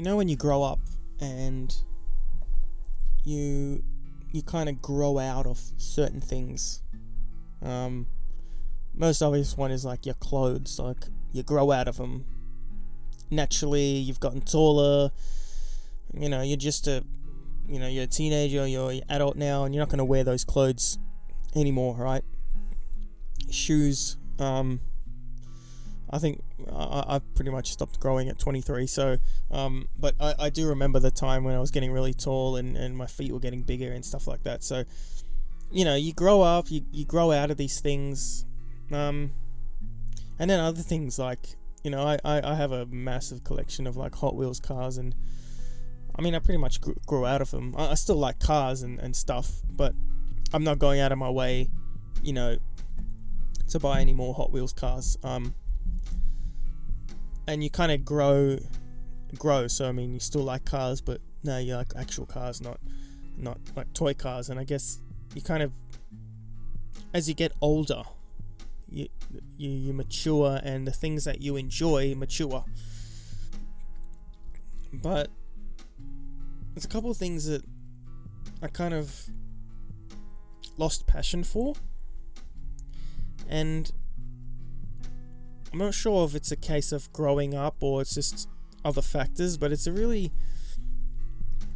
when you grow up and you kind of grow out of certain things. Most obvious one is like your clothes. Like you grow out of them naturally. You've gotten taller. You're just you're a teenager. You're an adult now, and you're not going to wear those clothes anymore, right? Shoes. I think I pretty much stopped growing at 23, so but I do remember the time when I was getting really tall and my feet were getting bigger and stuff like that. So you grow up, you grow out of these things, and then other things like I have a massive collection of like Hot Wheels cars, and I pretty much grew out of them. I still like cars and stuff, but I'm not going out of my way to buy any more Hot Wheels cars. And you kind of grow. So you still like cars, but now you like actual cars, not like toy cars. And I guess you kind of, as you get older, you mature, and the things that you enjoy mature. But there's a couple of things that I kind of lost passion for, and I'm not sure if it's a case of growing up or it's just other factors, but it's a really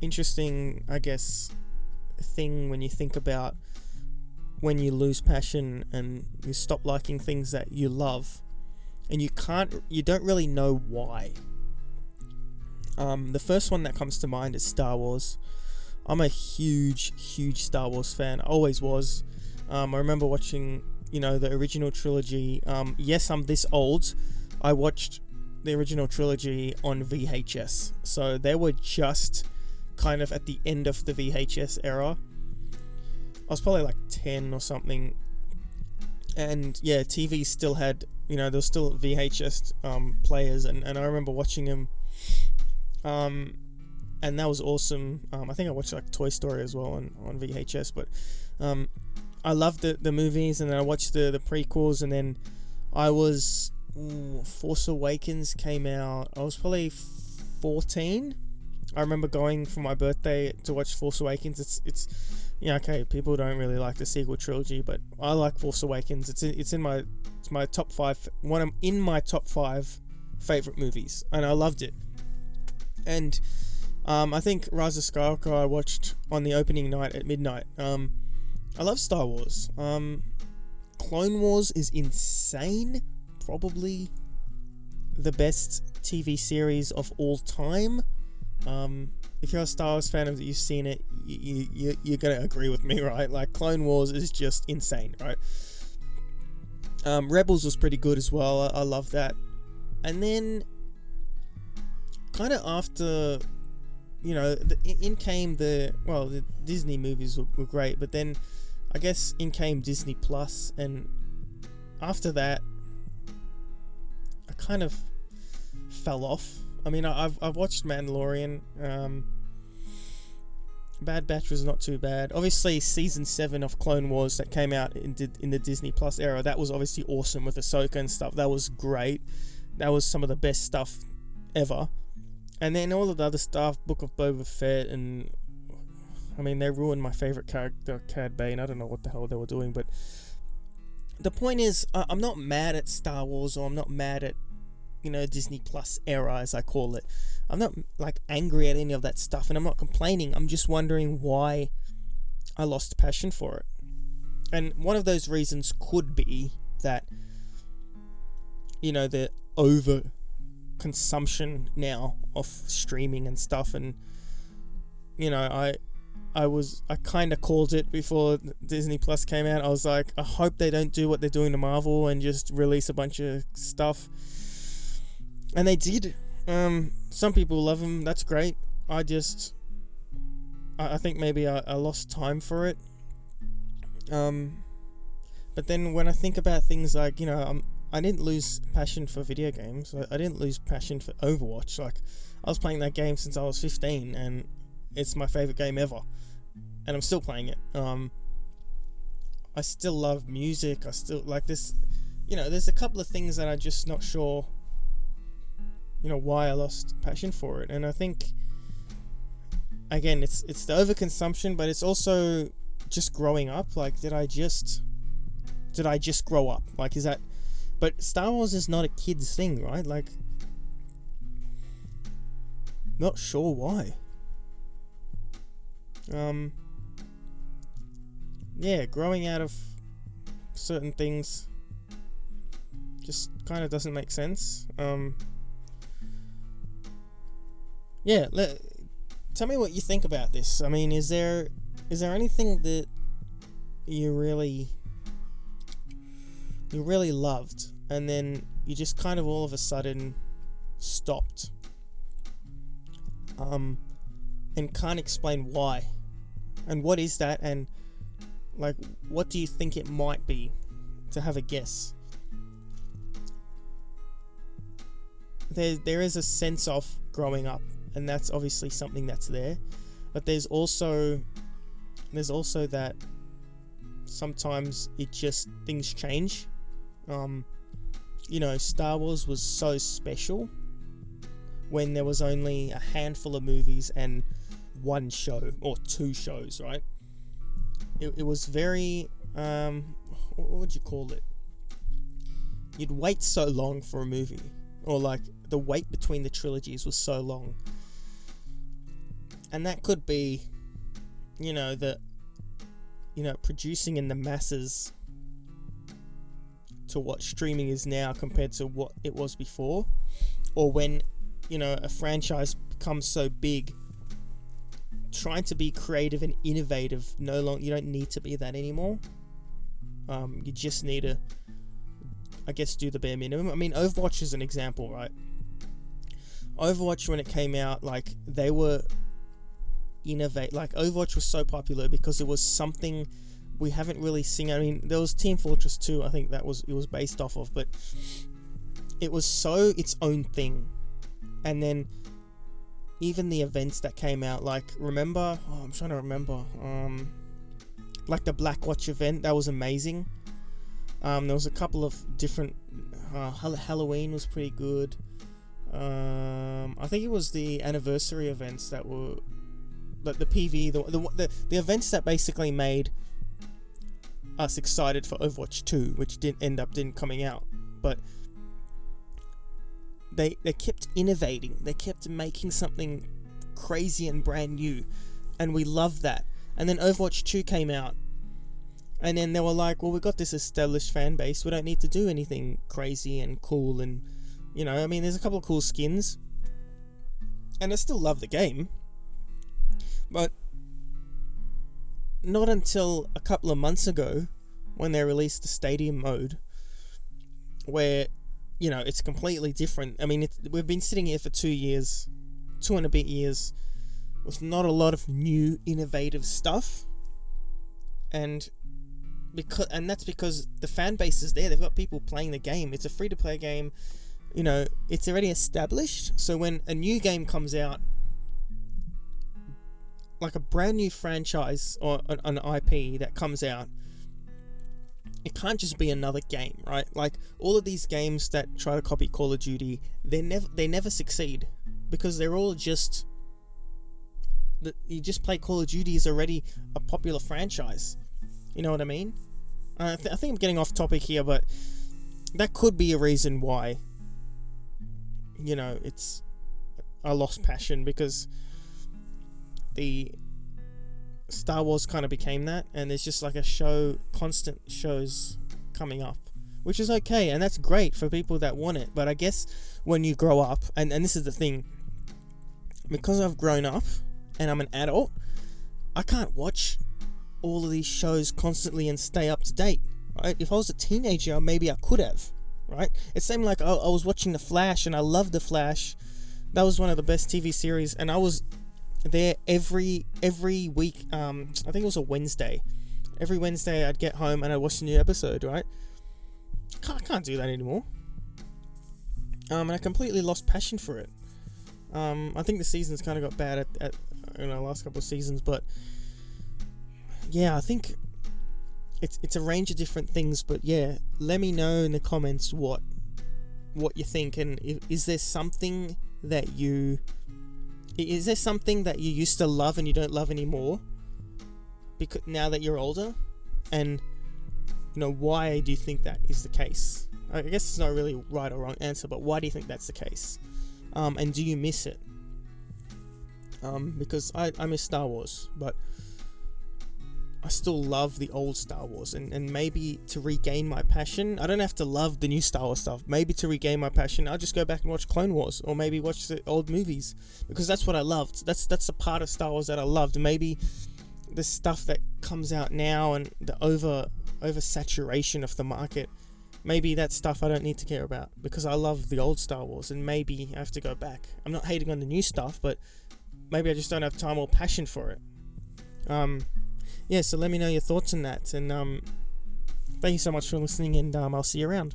interesting, I guess, thing when you think about when you lose passion and you stop liking things that you love, and you don't really know why. The first one that comes to mind is Star Wars. I'm a huge Star Wars fan. I always was. I remember watching the original trilogy. Yes, I'm this old. I watched the original trilogy on VHS. So they were just kind of at the end of the VHS era. I was probably like 10 or something. And yeah, TV still had, there was still VHS players. And I remember watching them. And that was awesome. I think I watched like Toy Story as well on VHS. But I loved the movies, and then I watched the prequels, and then I was Force Awakens came out. I was probably 14. I remember going for my birthday to watch Force Awakens. It's okay, people don't really like the sequel trilogy, but I like Force Awakens. It's in my top 5. In my top 5 favorite movies, and I loved it. And I think Rise of Skywalker I watched on the opening night at midnight. I love Star Wars. Clone Wars is insane. Probably the best TV series of all time. If you're a Star Wars fan and you've seen it, you're gonna agree with me, right? Like, Clone Wars is just insane, right? Rebels was pretty good as well. I love that. And then, kind of after, in came the Disney movies were great, but then I guess in came Disney Plus, and after that I kind of fell off. I've watched Mandalorian. Bad Batch was not too bad. Obviously, season 7 of Clone Wars that came out in the Disney Plus era, that was obviously awesome with Ahsoka and stuff. That was great. That was some of the best stuff ever. And then all of the other stuff, Book of Boba Fett, and they ruined my favorite character, Cad Bane. I don't know what the hell they were doing, but the point is, I'm not mad at Star Wars, or I'm not mad at Disney Plus era, as I call it. I'm not like angry at any of that stuff, and I'm not complaining. I'm just wondering why I lost passion for it. And one of those reasons could be that the over consumption now of streaming and stuff, and I kind of called it before Disney Plus came out. I was like, I hope they don't do what they're doing to Marvel and just release a bunch of stuff. And they did. Some people love them. That's great. I think maybe I lost time for it. But then when I think about things like, I didn't lose passion for video games. I didn't lose passion for Overwatch. Like, I was playing that game since I was 15, and it's my favorite game ever. And I'm still playing it. I still love music. I still like this. There's a couple of things that I'm just not sure why I lost passion for it. And I think, again, it's the overconsumption, but it's also just growing up. Like, did I just grow up? Like, is that? But Star Wars is not a kid's thing, right? Like, not sure why. Yeah, growing out of certain things just kind of doesn't make sense. Yeah, tell me what you think about this. I mean, is there anything that you really loved, and then you just kind of all of a sudden stopped, and can't explain why, and what is that, and like, what do you think it might be, to have a guess? There is a sense of growing up, and that's obviously something that's there, but there's also that sometimes things change. Star Wars was so special when there was only a handful of movies and one show or two shows, right? It was very, what would you call it? You'd wait so long for a movie, or like the wait between the trilogies was so long. And that could be, producing in the masses to what streaming is now compared to what it was before, or when, a franchise becomes so big, trying to be creative and innovative you don't need to be that anymore. You just need to, I guess, do the bare minimum. I mean, Overwatch is an example, right? Overwatch, when it came out, like, they were Overwatch was so popular because it was something we haven't really seen. I mean, there was Team Fortress 2, I think it was based off of, but it was so its own thing. And then even the events that came out, like, I'm trying to remember, like the Blackwatch event, that was amazing. There was a couple of different, Halloween was pretty good. I think it was the anniversary events that were, like the PvE, the events that basically made us excited for Overwatch 2, which didn't coming out, but they kept innovating, they kept making something crazy and brand new, and we loved that. And then Overwatch 2 came out, and then they were like, well, we got this established fan base, we don't need to do anything crazy and cool, and I mean, there's a couple of cool skins, and I still love the game, but not until a couple of months ago, when they released the Stadium mode, where, it's completely different. I mean, we've been sitting here for 2 and a bit years, with not a lot of new, innovative stuff, and that's because the fan base is there. They've got people playing the game. It's a free-to-play game. It's already established. So when a new game comes out, like a brand new franchise or an IP that comes out, it can't just be another game, right? Like, all of these games that try to copy Call of Duty, they never succeed, because they're all just, you just play Call of Duty is already a popular franchise. You know what I mean? I think I'm getting off topic here, but that could be a reason why, I lost passion, because the Star Wars kind of became that, and there's just like constant shows coming up, which is okay, and that's great for people that want it. But I guess when you grow up, and this is the thing, because I've grown up and I'm an adult, I can't watch all of these shows constantly and stay up to date, right? If I was a teenager, maybe I could have, right? It seemed like I was watching The Flash, and I loved The Flash. That was one of the best TV series, and I was there every week. I think it was a Wednesday. Every Wednesday I'd get home and I'd watch a new episode, right? I can't do that anymore. And I completely lost passion for it. I think the seasons kind of got bad at last couple of seasons, but yeah, I think it's a range of different things. But yeah, let me know in the comments what what you think, and is there something that you used to love and you don't love anymore because now that you're older, and why do you think that is the case? I guess it's not really right or wrong answer, but why do you think that's the case? And do you miss it? Because I miss Star Wars, but I still love the old Star Wars, and maybe to regain my passion, I don't have to love the new Star Wars stuff. Maybe to regain my passion, I'll just go back and watch Clone Wars, or maybe watch the old movies, because that's what I loved. That's the part of Star Wars that I loved. Maybe the stuff that comes out now and the oversaturation of the market, maybe that stuff I don't need to care about, because I love the old Star Wars, and maybe I have to go back. I'm not hating on the new stuff, but maybe I just don't have time or passion for it. So let me know your thoughts on that, and thank you so much for listening, and I'll see you around.